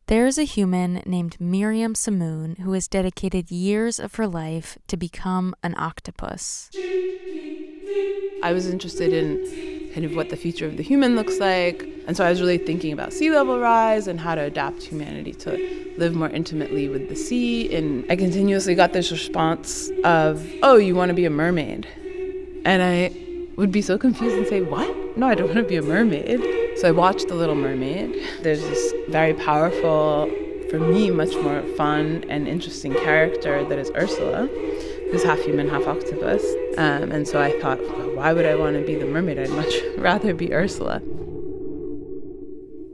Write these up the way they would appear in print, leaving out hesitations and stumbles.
There's a human named Miriam Simun who has dedicated years of her life to become an octopus. I was interested in kind of what the future of the human looks like. And so I was really thinking about sea level rise and how to adapt humanity to live more intimately with the sea. And I continuously got this response of, oh, you want to be a mermaid? And I would be so confused and say, what? No, I don't want to be a mermaid. So I watched The Little Mermaid. There's this very powerful, for me, much more fun and interesting character that is Ursula, who's half human, half octopus. And so I thought, well, why would I want to be the mermaid? I'd much rather be Ursula.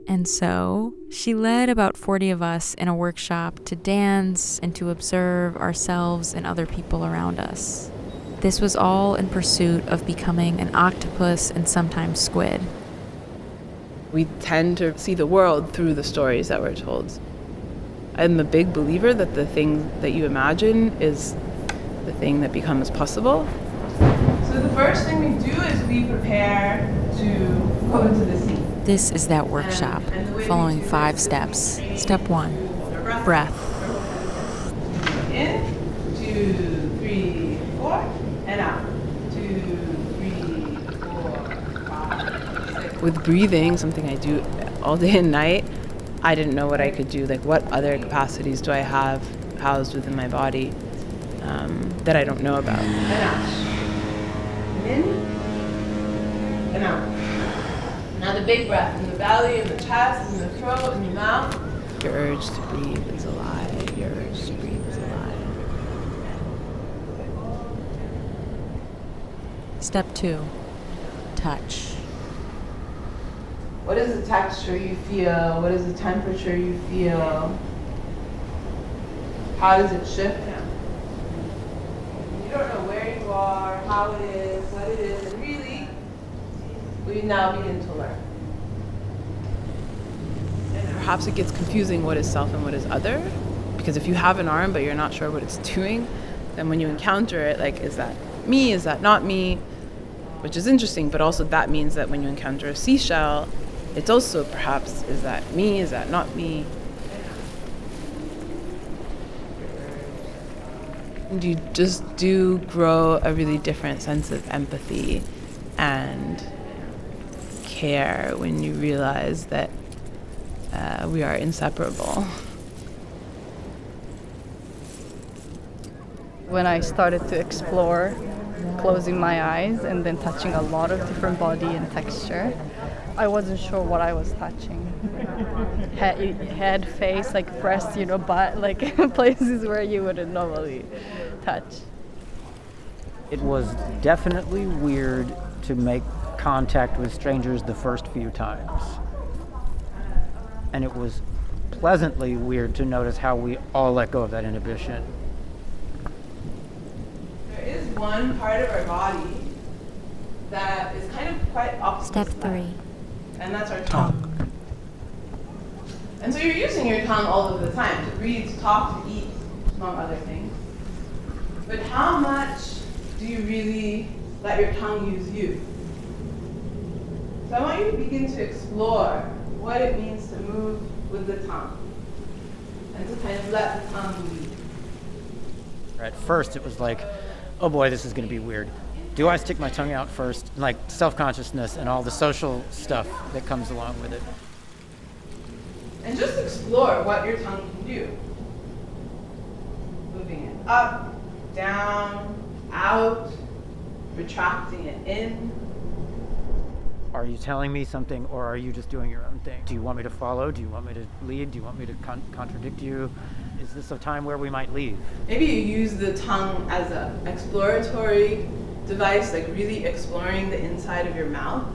And so she led about 40 of us in a workshop to dance and to observe ourselves and other people around us. This was all in pursuit of becoming an octopus and sometimes squid. We tend to see the world through the stories that we're told. I'm a big believer that the thing that you imagine is the thing that becomes possible. So the first thing we do is we prepare to go into the sea. This is that workshop, following 5 steps. Step 1, breath. In, 2, 3, 4, and out. 2, 3, 4, 5, 6. With breathing, something I do all day and night, I didn't know what I could do. Like, what other capacities do I have housed within my body that I don't know about? And out. In, and out. Now the big breath in the belly, in the chest, in the throat, in your mouth. Your urge to breathe is alive. Your urge to breathe is alive. Step 2, touch. What is the texture you feel? What is the temperature you feel? How does it shift? You don't know where you are, how it is, what it is, and really, we now begin to learn. And perhaps it gets confusing what is self and what is other, because if you have an arm but you're not sure what it's doing, then when you encounter it, like, is that me, is that not me? Which is interesting, but also that means that when you encounter a seashell, it's also perhaps, is that me, is that not me? And you just do grow a really different sense of empathy and care when you realize that we are inseparable. When I started to explore, closing my eyes and then touching a lot of different body and texture, I wasn't sure what I was touching. Head, face, like breast, butt, like places where you wouldn't normally touch. It was definitely weird to make contact with strangers the first few times. And it was pleasantly weird to notice how we all let go of that inhibition. There is one part of our body that is kind of quite opposite. Step 3, and that's our tongue. And so you're using your tongue all of the time to breathe, to talk, to eat, among other things. But how much do you really let your tongue use you? So I want you to begin to explore what it means to move with the tongue and to kind of let the tongue lead. At first it was like, oh boy, this is going to be weird. Do I stick my tongue out first? Like self-consciousness and all the social stuff that comes along with it. And just explore what your tongue can do. Moving it up, down, out, retracting it in. Are you telling me something, or are you just doing your own thing? Do you want me to follow? Do you want me to lead? Do you want me to contradict you? Is this a time where we might leave? Maybe you use the tongue as an exploratory device, like really exploring the inside of your mouth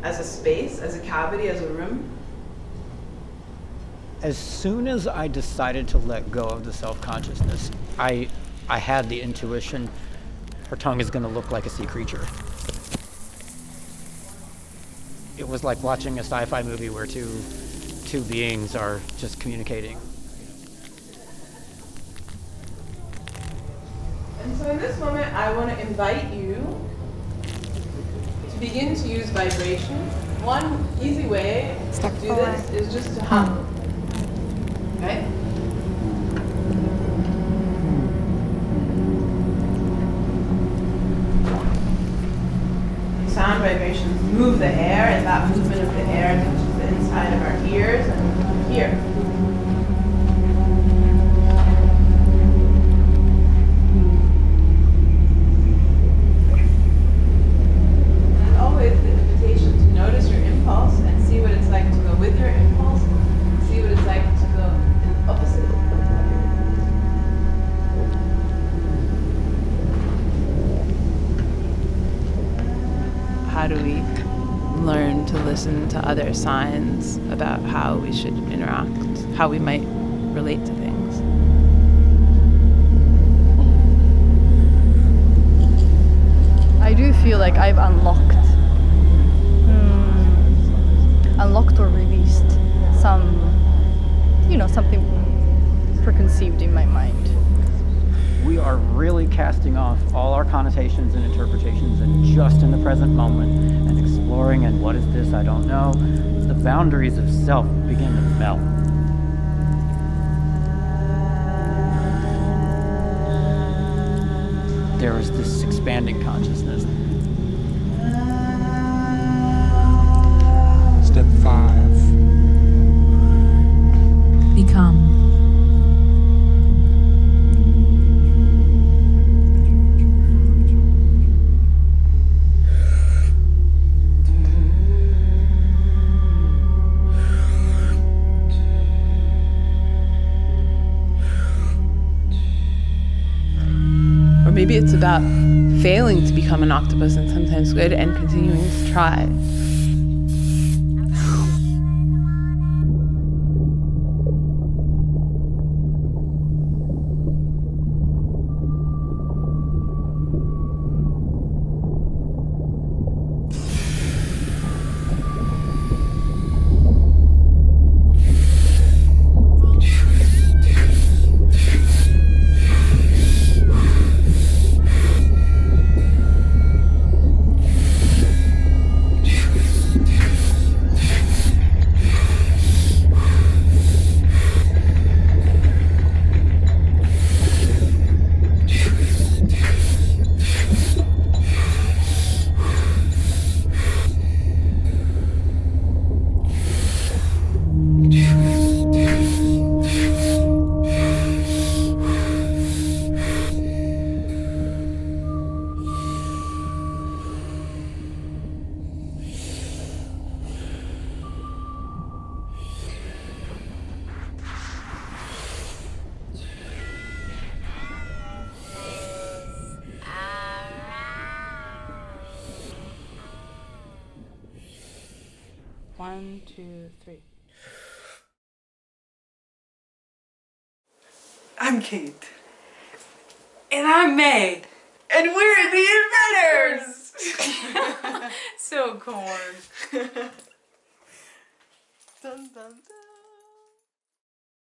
as a space, as a cavity, as a room. As soon as I decided to let go of the self-consciousness, I had the intuition her tongue is going to look like a sea creature. It was like watching a sci-fi movie where two beings are just communicating. And so in this moment, I want to invite you to begin to use vibration. One easy way to do this is just to hum. here. And always the invitation to notice your impulse and see what it's like to go with your impulse, see what it's like to go in the opposite. How do we learn to listen to other signs about how we should interact, how we might relate to things? I do feel like I've unlocked or released something preconceived in my mind. We are really casting off all our connotations and interpretations and just in the present moment and exploring, and what is this? I don't know. The boundaries of self begin to melt. There is this expanding consciousness. Step 5. Become. Or maybe it's about failing to become an octopus and sometimes squid and continuing to try. One, two, three. I'm Kate. And I'm May. And we're the inventors! So corn. Dun, dun, dun.